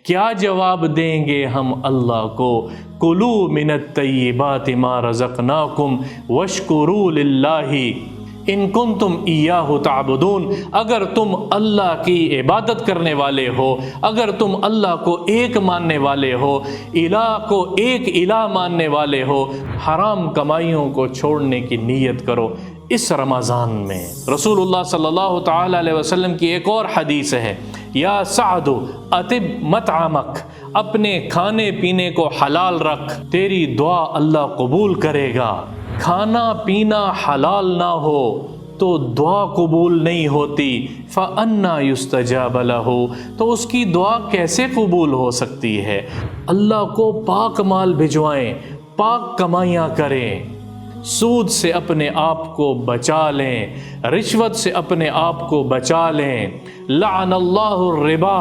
کیا جواب دیں گے ہم اللہ کو؟ کلو من الطیبات ما رزقناکم واشکروا للہ ان کنتم ایاہ تعبدون۔ اگر تم اللہ کی عبادت کرنے والے ہو، اگر تم اللہ کو ایک ماننے والے ہو، الہ کو ایک الہ ماننے والے ہو، حرام کمائیوں کو چھوڑنے کی نیت کرو اس رمضان میں۔ رسول اللہ صلی اللہ تعالی علیہ وسلم کی ایک اور حدیث ہے، یا سعد اطب مطعمک، اپنے کھانے پینے کو حلال رکھ، تیری دعا اللہ قبول کرے گا۔ کھانا پینا حلال نہ ہو تو دعا قبول نہیں ہوتی۔ فَأَنَّا يُسْتَجَابَ لَهُ، تو اس کی دعا کیسے قبول ہو سکتی ہے؟ اللہ کو پاک مال بھجوائیں، پاک کمائیاں کریں، سود سے اپنے آپ کو بچا لیں، رشوت سے اپنے آپ کو بچا لیں۔ لعن اللہ الربا،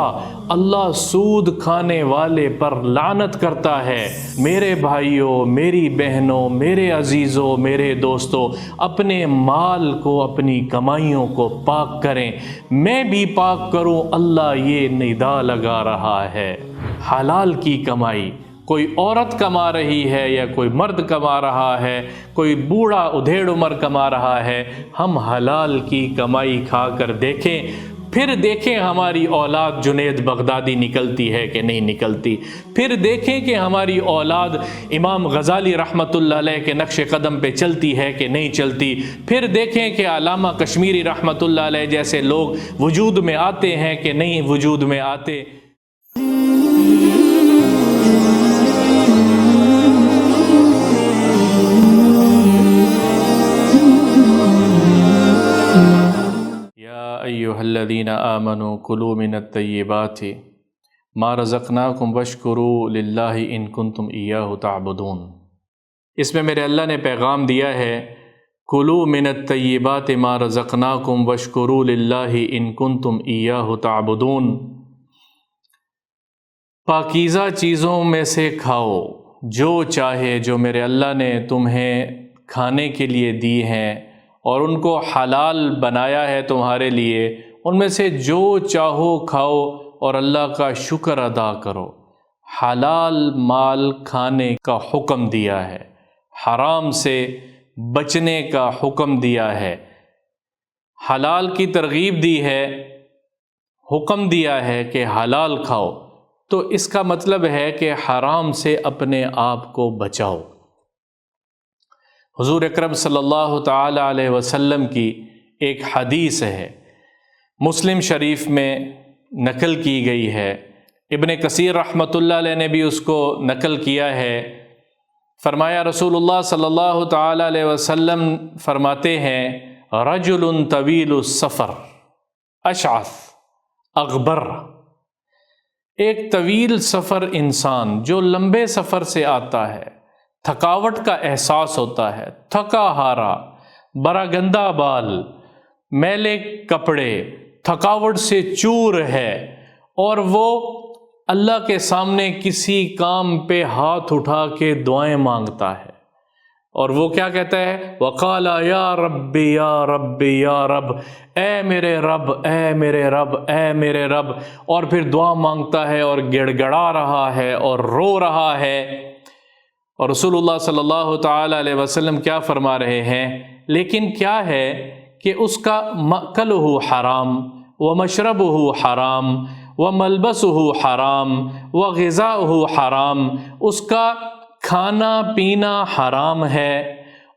اللہ سود کھانے والے پر لعنت کرتا ہے۔ میرے بھائیوں، میری بہنوں، میرے عزیزوں، میرے دوستوں، اپنے مال کو، اپنی کمائیوں کو پاک کریں۔ میں بھی پاک کروں، اللہ یہ ندا لگا رہا ہے۔ حلال کی کمائی، کوئی عورت کما رہی ہے یا کوئی مرد کما رہا ہے، کوئی بوڑھا ادھیڑ عمر کما رہا ہے، ہم حلال کی کمائی کھا کر دیکھیں، پھر دیکھیں ہماری اولاد جنید بغدادی نکلتی ہے کہ نہیں نکلتی، پھر دیکھیں کہ ہماری اولاد امام غزالی رحمۃ اللہ علیہ کے نقش قدم پہ چلتی ہے کہ نہیں چلتی، پھر دیکھیں کہ علامہ کشمیری رحمۃ اللہ علیہ جیسے لوگ وجود میں آتے ہیں کہ نہیں وجود میں آتے۔ ایھا الذین آمنوا کلوا من الطیبات ما رزقناکم واشکروا للہ ان کنتم ایاہ تعبدون۔ اس میں میرے اللہ نے پیغام دیا ہے، کلوا من الطیبات ما رزقناکم واشکروا للہ ان کنتم ایاہ تعبدون، پاکیزہ چیزوں میں سے کھاؤ، جو چاہے، جو میرے اللہ نے تمہیں کھانے کے لیے دی ہیں اور ان کو حلال بنایا ہے تمہارے لیے، ان میں سے جو چاہو کھاؤ اور اللہ کا شکر ادا کرو۔ حلال مال کھانے کا حکم دیا ہے، حرام سے بچنے کا حکم دیا ہے، حلال کی ترغیب دی ہے، حکم دیا ہے کہ حلال کھاؤ، تو اس کا مطلب ہے کہ حرام سے اپنے آپ کو بچاؤ۔ حضور اکرم صلی اللہ تعالی علیہ وسلم کی ایک حدیث ہے، مسلم شریف میں نقل کی گئی ہے، ابن کثیر رحمۃ اللہ علیہ نے بھی اس کو نقل کیا ہے۔ فرمایا رسول اللہ صلی اللہ تعالی علیہ وسلم فرماتے ہیں، رجل طویل السفر اشعث اغبر، ایک طویل سفر انسان جو لمبے سفر سے آتا ہے، تھکاوٹ کا احساس ہوتا ہے، تھکا ہارا، برا گندہ بال، میلے کپڑے، تھکاوٹ سے چور ہے، اور وہ اللہ کے سامنے کسی کام پہ ہاتھ اٹھا کے دعائیں مانگتا ہے، اور وہ کیا کہتا ہے؟ وَقَالَ يَا رَبِّ يَا رَبِّ يَا رَبِّ، اے میرے رب، اے میرے رب، اے میرے رب، اور پھر دعا مانگتا ہے اور گڑ گڑا رہا ہے اور رو رہا ہے۔ اور رسول اللہ صلی اللہ تعالی علیہ وسلم کیا فرما رہے ہیں؟ لیکن کیا ہے کہ اس کا مأکلہ حرام ومشربہ حرام وملبسہ حرام وغذاؤہ حرام، اس کا کھانا پینا حرام ہے،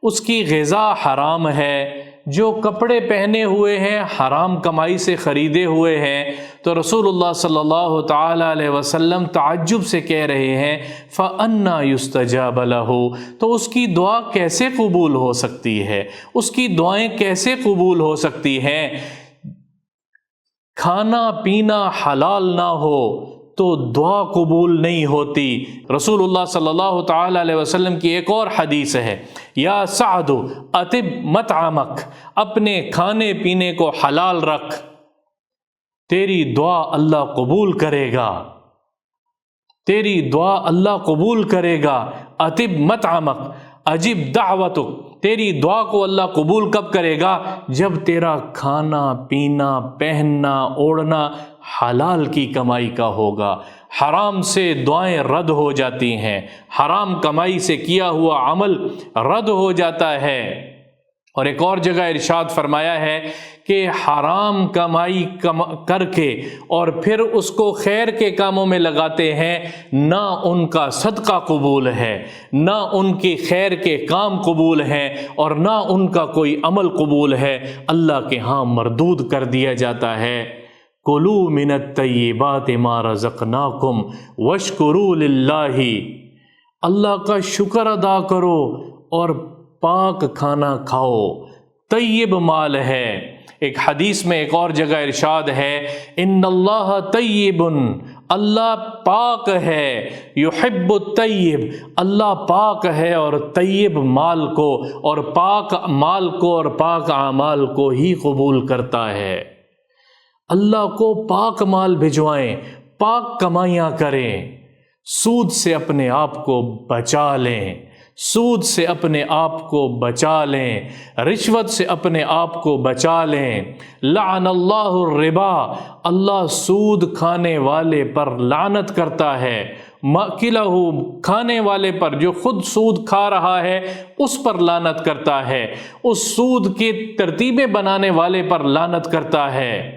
اس کی غذا حرام ہے، جو کپڑے پہنے ہوئے ہیں حرام کمائی سے خریدے ہوئے ہیں۔ تو رسول اللہ صلی اللہ تعالی علیہ وسلم تعجب سے کہہ رہے ہیں، فَأَنَّا يُسْتَجَابَ لَهُ، تو اس کی دعا کیسے قبول ہو سکتی ہے؟ اس کی دعائیں کیسے قبول ہو سکتی ہیں؟ کھانا پینا حلال نہ ہو تو دعا قبول نہیں ہوتی۔ رسول اللہ صلی اللہ تعالی علیہ وسلم کی ایک اور حدیث ہے، یا سعد اطب مطعمک، اپنے کھانے پینے کو حلال رکھ، تیری دعا اللہ قبول کرے گا، تیری دعا اللہ قبول کرے گا۔ اطب مطعمک، اجب دعوتک، تیری دعا کو اللہ قبول کب کرے گا؟ جب تیرا کھانا پینا پہننا اوڑھنا حلال کی کمائی کا ہوگا۔ حرام سے دعائیں رد ہو جاتی ہیں، حرام کمائی سے کیا ہوا عمل رد ہو جاتا ہے۔ اور ایک اور جگہ ارشاد فرمایا ہے کہ حرام کمائی کر کے اور پھر اس کو خیر کے کاموں میں لگاتے ہیں، نہ ان کا صدقہ قبول ہے، نہ ان کی خیر کے کام قبول ہیں، اور نہ ان کا کوئی عمل قبول ہے، اللہ کے ہاں مردود کر دیا جاتا ہے۔ کُلُوا مِنَ الطَّیِّبَاتِ مَا رَزَقْنَاکُمْ وَاشْکُرُوا لِلَّہِ، اللہ کا شکر ادا کرو اور پاک کھانا کھاؤ، طیب مال ہے۔ ایک حدیث میں ایک اور جگہ ارشاد ہے، ان اللہ طیب، اللہ پاک ہے، یحب الطیب، اللہ پاک ہے اور طیب مال کو اور پاک مال کو اور پاک اعمال کو ہی قبول کرتا ہے۔ اللہ کو پاک مال بھجوائیں، پاک کمائیاں کریں، سود سے اپنے آپ کو بچا لیں، سود سے اپنے آپ کو بچا لیں، رشوت سے اپنے آپ کو بچا لیں۔ لعن اللہ الربا، اللہ سود کھانے والے پر لعنت کرتا ہے، ماکلہ، کھانے والے پر، جو خود سود کھا رہا ہے اس پر لعنت کرتا ہے، اس سود کی ترتیبیں بنانے والے پر لعنت کرتا ہے،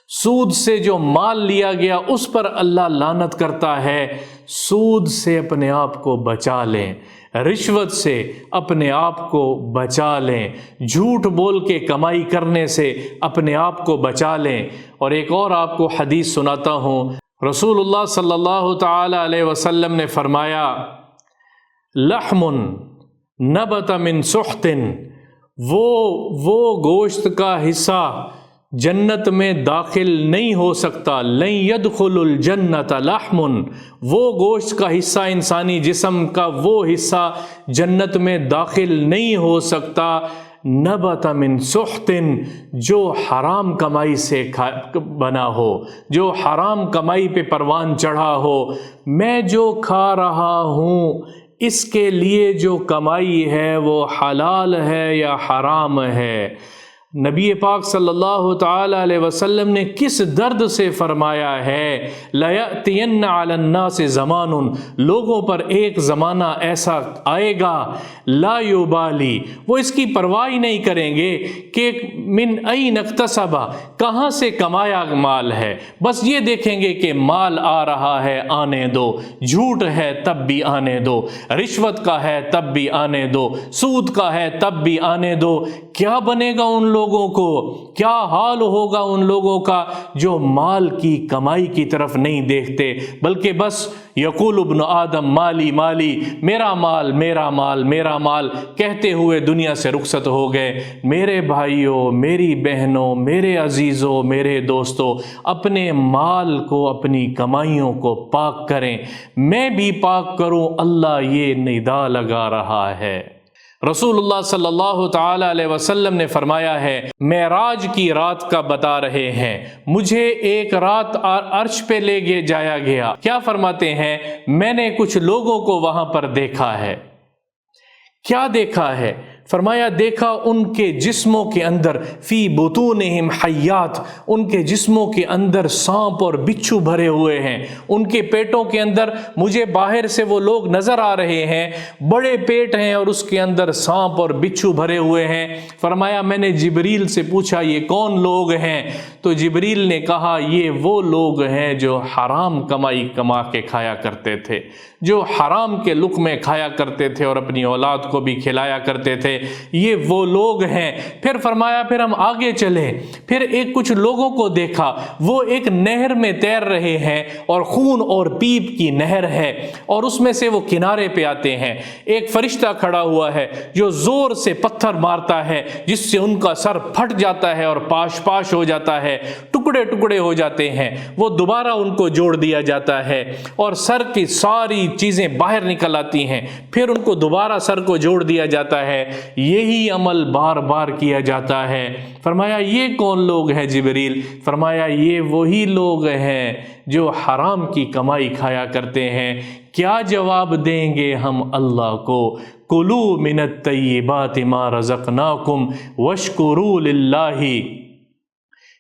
سود سے جو مال لیا گیا اس پر اللہ لعنت کرتا ہے۔ سود سے اپنے آپ کو بچا لیں، رشوت سے اپنے آپ کو بچا لیں، جھوٹ بول کے کمائی کرنے سے اپنے آپ کو بچا لیں۔ اور ایک اور آپ کو حدیث سناتا ہوں، رسول اللہ صلی اللہ تعالی علیہ وسلم نے فرمایا، لحم نبت من سحت، وہ گوشت کا حصہ جنت میں داخل نہیں ہو سکتا، لن يدخل الجنت لحم، وہ گوشت کا حصہ انسانی جسم کا وہ حصہ جنت میں داخل نہیں ہو سکتا، نبت من سحت، جو حرام کمائی سے بنا ہو، جو حرام کمائی پہ پروان چڑھا ہو۔ میں جو کھا رہا ہوں اس کے لیے جو کمائی ہے وہ حلال ہے یا حرام ہے؟ نبی پاک صلی اللہ تعالی علیہ وسلم نے کس درد سے فرمایا ہے، لَيَأْتِيَنَّ عَلَى النَّاسِ زَمَانٌ، لوگوں پر ایک زمانہ ایسا آئے گا، لا یبالی، وہ اس کی پرواہ نہیں کریں گے کہ من این اکتسب، کہاں سے کمایا مال ہے، بس یہ دیکھیں گے کہ مال آ رہا ہے آنے دو، جھوٹ ہے تب بھی آنے دو، رشوت کا ہے تب بھی آنے دو، سود کا ہے تب بھی آنے دو۔ کیا بنے گا ان لوگوں کو، کیا حال ہوگا ان لوگوں کا جو مال کی کمائی کی طرف نہیں دیکھتے، بلکہ بس یقول ابن آدم مالی مالی، میرا مال میرا مال میرا مال کہتے ہوئے دنیا سے رخصت ہو گئے۔ میرے بھائیوں، میری بہنوں، میرے عزیزوں، میرے دوستوں، اپنے مال کو، اپنی کمائیوں کو پاک کریں، میں بھی پاک کروں، اللہ یہ ندا لگا رہا ہے۔ رسول اللہ صلی اللہ تعالی علیہ وسلم نے فرمایا ہے، معراج کی رات کا بتا رہے ہیں، مجھے ایک رات عرش پہ لے جایا گیا، کیا فرماتے ہیں، میں نے کچھ لوگوں کو وہاں پر دیکھا ہے۔ کیا دیکھا ہے؟ فرمایا دیکھا ان کے جسموں کے اندر فی بطونہم حیات، ان کے جسموں کے اندر سانپ اور بچھو بھرے ہوئے ہیں، ان کے پیٹوں کے اندر مجھے باہر سے وہ لوگ نظر آ رہے ہیں، بڑے پیٹ ہیں اور اس کے اندر سانپ اور بچھو بھرے ہوئے ہیں۔ فرمایا میں نے جبریل سے پوچھا یہ کون لوگ ہیں؟ تو جبریل نے کہا یہ وہ لوگ ہیں جو حرام کمائی کما کے کھایا کرتے تھے، جو حرام کے لقمے کھایا کرتے تھے اور اپنی اولاد کو بھی کھلایا کرتے تھے، یہ وہ لوگ ہیں۔ پھر فرمایا پھر ہم آگے چلے، پھر ایک کچھ لوگوں کو دیکھا، وہ ایک نہر میں تیر رہے ہیں اور خون اور پیپ کی نہر ہے اور اس میں سے وہ کنارے پہ آتے ہیں، ایک فرشتہ کھڑا ہوا ہے جو زور سے پتھر مارتا ہے جس سے ان کا سر پھٹ جاتا ہے اور پاش پاش ہو جاتا ہے، ٹکڑے ٹکڑے ہو جاتے ہیں، وہ دوبارہ ان کو جوڑ دیا جاتا ہے اور سر کی ساری چیزیں باہر نکل آتی ہیں، پھر ان کو دوبارہ سر کو جوڑ دیا جاتا ہے، یہی عمل بار بار کیا جاتا ہے۔ فرمایا یہ کون لوگ ہیں جبریل؟ فرمایا یہ وہی لوگ ہیں جو حرام کی کمائی کھایا کرتے ہیں۔ کیا جواب دیں گے ہم اللہ کو؟ کلو من الطیبات ما رزقناکم واشکروا للہ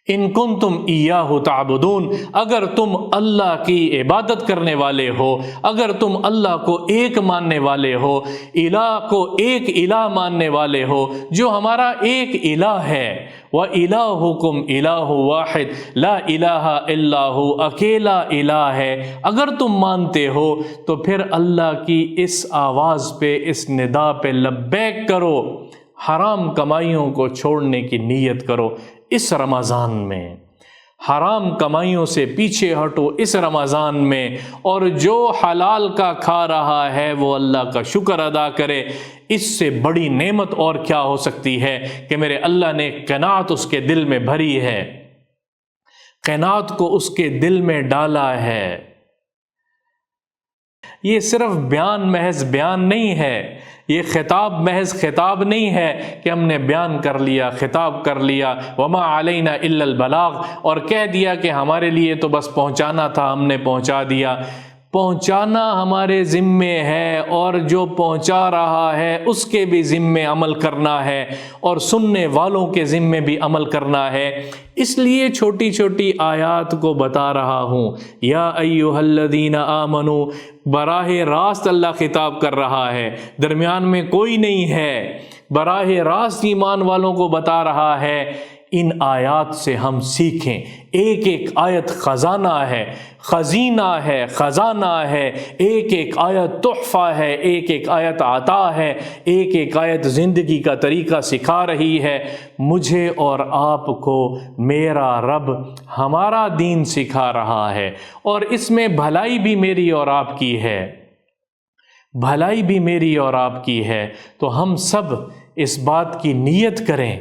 ان کنتم ایاہ تعبدون، اگر تم اللہ کی عبادت کرنے والے ہو، اگر تم اللہ کو ایک ماننے والے ہو، الہ کو ایک الہ ماننے والے ہو، جو ہمارا ایک الہ ہے، وَإِلَٰهُكُمْ إِلَٰهٌ وَاحِدٌ لا الہ الا ہو، اکیلا الہ ہے، اگر تم مانتے ہو تو پھر اللہ کی اس آواز پہ، اس ندا پہ لبیک کرو، حرام کمائیوں کو چھوڑنے کی نیت کرو اس رمضان میں، حرام کمائیوں سے پیچھے ہٹو اس رمضان میں، اور جو حلال کا کھا رہا ہے وہ اللہ کا شکر ادا کرے۔ اس سے بڑی نعمت اور کیا ہو سکتی ہے کہ میرے اللہ نے قناعت اس کے دل میں بھری ہے، قناعت کو اس کے دل میں ڈالا ہے۔ یہ صرف بیان محض بیان نہیں ہے، یہ خطاب محض خطاب نہیں ہے کہ ہم نے بیان کر لیا، خطاب کر لیا، وما علینا الا البلاغ، اور کہہ دیا کہ ہمارے لیے تو بس پہنچانا تھا، ہم نے پہنچا دیا۔ پہنچانا ہمارے ذمے ہے، اور جو پہنچا رہا ہے اس کے بھی ذمے عمل کرنا ہے، اور سننے والوں کے ذمے بھی عمل کرنا ہے۔ اس لیے چھوٹی چھوٹی آیات کو بتا رہا ہوں، یا ایھا الذین آمنوا، براہ راست اللہ خطاب کر رہا ہے، درمیان میں کوئی نہیں ہے، براہ راست ایمان والوں کو بتا رہا ہے۔ ان آیات سے ہم سیکھیں، ایک ایک آیت خزانہ ہے، خزینہ ہے، خزانہ ہے، ایک ایک آیت تحفہ ہے، ایک ایک آیت عطا ہے، ایک ایک آیت زندگی کا طریقہ سکھا رہی ہے۔ مجھے اور آپ کو میرا رب ہمارا دین سکھا رہا ہے، اور اس میں بھلائی بھی میری اور آپ کی ہے، بھلائی بھی میری اور آپ کی ہے۔ تو ہم سب اس بات کی نیت کریں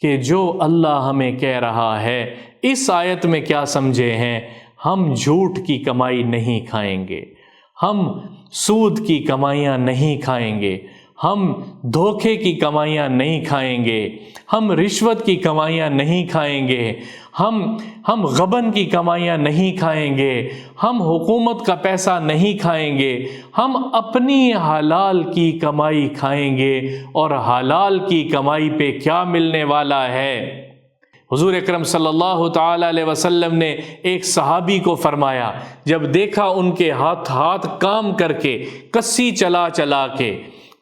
کہ جو اللہ ہمیں کہہ رہا ہے، اس آیت میں کیا سمجھے ہیں، ہم جھوٹ کی کمائی نہیں کھائیں گے، ہم سود کی کمائیاں نہیں کھائیں گے، ہم دھوکے کی کمائیاں نہیں کھائیں گے، ہم رشوت کی کمائیاں نہیں کھائیں گے، ہم غبن کی کمائیاں نہیں کھائیں گے، ہم حکومت کا پیسہ نہیں کھائیں گے، ہم اپنی حلال کی کمائی کھائیں گے۔ اور حلال کی کمائی پہ کیا ملنے والا ہے؟ حضور اکرم صلی اللہ تعالی علیہ وسلم نے ایک صحابی کو فرمایا، جب دیکھا ان کے ہاتھ کام کر کے، کسی چلا چلا کے،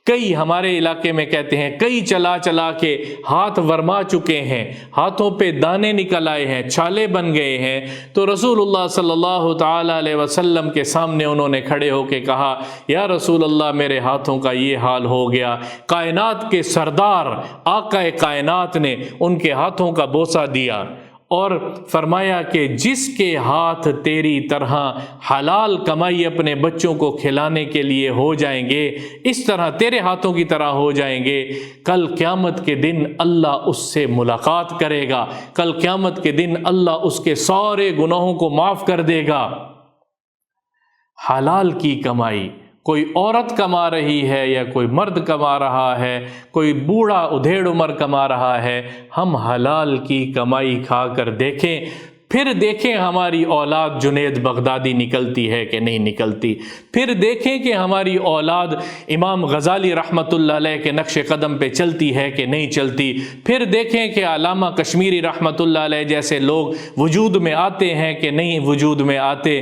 کئی ہمارے علاقے میں کہتے ہیں کئی چلا چلا کے ہاتھ ورما چکے ہیں، ہاتھوں پہ دانے نکل آئے ہیں، چھالے بن گئے ہیں، تو رسول اللہ صلی اللہ تعالی علیہ وسلم کے سامنے انہوں نے کھڑے ہو کے کہا، یا رسول اللہ میرے ہاتھوں کا یہ حال ہو گیا۔ کائنات کے سردار آقا کائنات نے ان کے ہاتھوں کا بوسہ دیا اور فرمایا کہ جس کے ہاتھ تیری طرح حلال کمائی اپنے بچوں کو کھلانے کے لیے ہو جائیں گے، اس طرح تیرے ہاتھوں کی طرح ہو جائیں گے، کل قیامت کے دن اللہ اس سے ملاقات کرے گا، کل قیامت کے دن اللہ اس کے سارے گناہوں کو معاف کر دے گا۔ حلال کی کمائی کوئی عورت کما رہی ہے یا کوئی مرد کما رہا ہے، کوئی بوڑھا ادھیڑ عمر کما رہا ہے، ہم حلال کی کمائی کھا کر دیکھیں، پھر دیکھیں ہماری اولاد جنید بغدادی نکلتی ہے کہ نہیں نکلتی، پھر دیکھیں کہ ہماری اولاد امام غزالی رحمۃ اللہ علیہ کے نقش قدم پہ چلتی ہے کہ نہیں چلتی، پھر دیکھیں کہ علامہ کشمیری رحمۃ اللہ علیہ جیسے لوگ وجود میں آتے ہیں کہ نہیں وجود میں آتے۔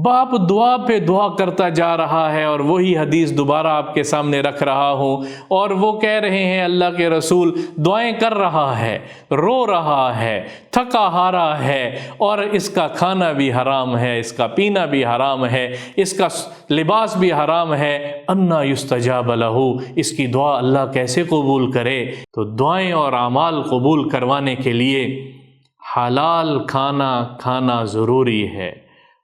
باپ دعا پہ دعا کرتا جا رہا ہے، اور وہی حدیث دوبارہ آپ کے سامنے رکھ رہا ہوں، اور وہ کہہ رہے ہیں اللہ کے رسول دعائیں کر رہا ہے، رو رہا ہے، تھکا ہارا ہے، اور اس کا کھانا بھی حرام ہے، اس کا پینا بھی حرام ہے، اس کا لباس بھی حرام ہے، انا یستجاب لہ، اس کی دعا اللہ کیسے قبول کرے؟ تو دعائیں اور اعمال قبول کروانے کے لیے حلال کھانا ضروری ہے،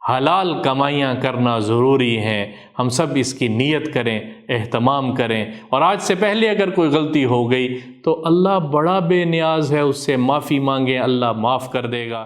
حلال کمائیاں کرنا ضروری ہیں۔ ہم سب اس کی نیت کریں، اہتمام کریں، اور آج سے پہلے اگر کوئی غلطی ہو گئی تو اللہ بڑا بے نیاز ہے، اس سے معافی مانگیں، اللہ معاف کر دے گا۔